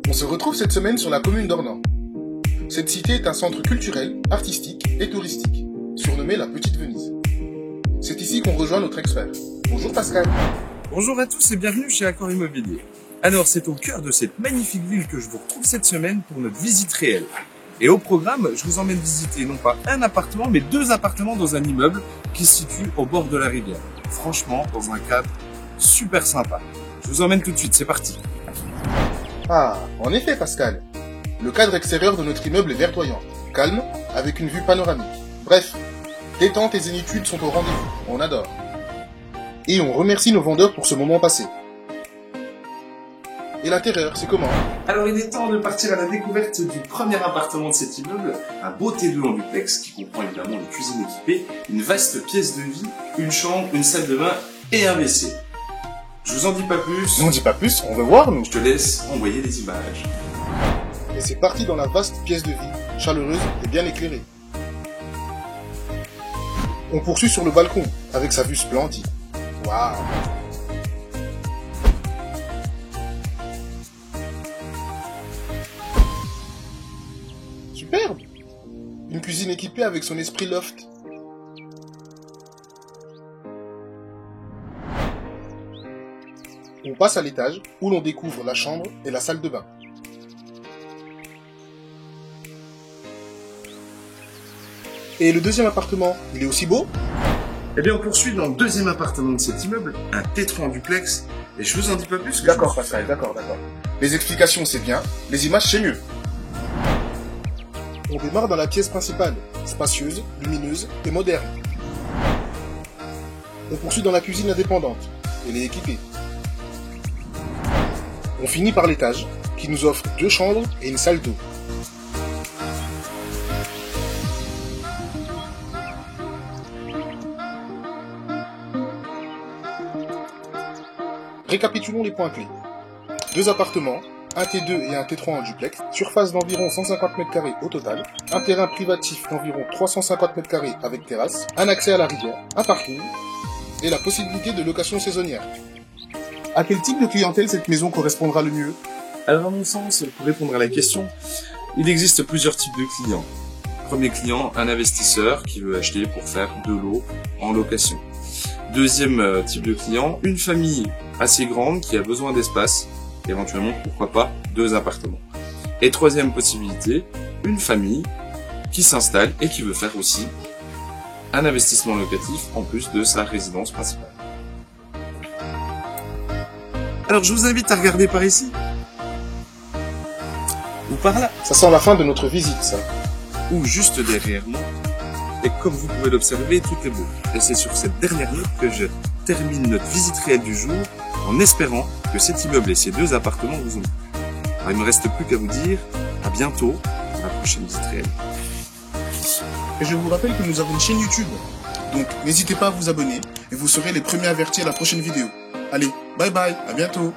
On se retrouve cette semaine sur la commune d'Ornans. Cette cité est un centre culturel, artistique et touristique, surnommé la Petite Venise. C'est ici qu'on rejoint notre expert. Bonjour Pascal. Bonjour à tous et bienvenue chez Accor Immobilier. Alors c'est au cœur de cette magnifique ville que je vous retrouve cette semaine pour notre visite réelle. Et au programme, je vous emmène visiter non pas un appartement, mais 2 appartements dans un immeuble qui se situe au bord de la rivière. Franchement, dans un cadre super sympa. Je vous emmène tout de suite, c'est parti. Ah, en effet Pascal. Le cadre extérieur de notre immeuble est verdoyant, calme, avec une vue panoramique. Bref, détente et zénitude sont au rendez-vous, on adore. Et on remercie nos vendeurs pour ce moment passé. Et l'intérieur, c'est comment? Alors il est temps de partir à la découverte du premier appartement de cet immeuble, un beau T2 en duplex qui comprend évidemment une cuisine équipée, une vaste pièce de vie, une chambre, une salle de bain et un WC. Je vous en dis pas plus. N'en dis pas plus, on veut voir nous. Je te laisse envoyer des images. Et c'est parti dans la vaste pièce de vie, chaleureuse et bien éclairée. On poursuit sur le balcon, avec sa vue splendide. Waouh! Superbe! Une cuisine équipée avec son esprit loft. On passe à l'étage, où l'on découvre la chambre et la salle de bain. Et le deuxième appartement, il est aussi beau? Eh bien, on poursuit dans le deuxième appartement de cet immeuble, un T3 en duplex, et je vous en dis pas plus. D'accord, Pascal, d'accord. Les explications, c'est bien, les images, c'est mieux. On démarre dans la pièce principale, spacieuse, lumineuse et moderne. On poursuit dans la cuisine indépendante, elle est équipée. On finit par l'étage, qui nous offre 2 chambres et une salle d'eau. Récapitulons les points clés. 2 appartements, un T2 et un T3 en duplex, surface d'environ 150 m² au total, un terrain privatif d'environ 350 m² avec terrasse, un accès à la rivière, un parking et la possibilité de location saisonnière. À quel type de clientèle cette maison correspondra le mieux? Alors à mon sens, pour répondre à la question, il existe plusieurs types de clients. Premier client, un investisseur qui veut acheter pour faire de l'eau en location. Deuxième type de client, une famille assez grande qui a besoin d'espace, éventuellement pourquoi pas 2 appartements. Et troisième possibilité, une famille qui s'installe et qui veut faire aussi un investissement locatif en plus de sa résidence principale. Alors je vous invite à regarder par ici. Ou par là. Ça sent la fin de notre visite, ça. Ou juste derrière moi. Et comme vous pouvez l'observer, tout est beau. Et c'est sur cette dernière note que je termine notre visite réelle du jour, en espérant que cet immeuble et ces 2 appartements vous ont plu. Alors il ne me reste plus qu'à vous dire à bientôt pour la prochaine visite réelle. Et je vous rappelle que nous avons une chaîne YouTube. Donc n'hésitez pas à vous abonner et vous serez les premiers avertis à la prochaine vidéo. Allez, bye bye, à bientôt.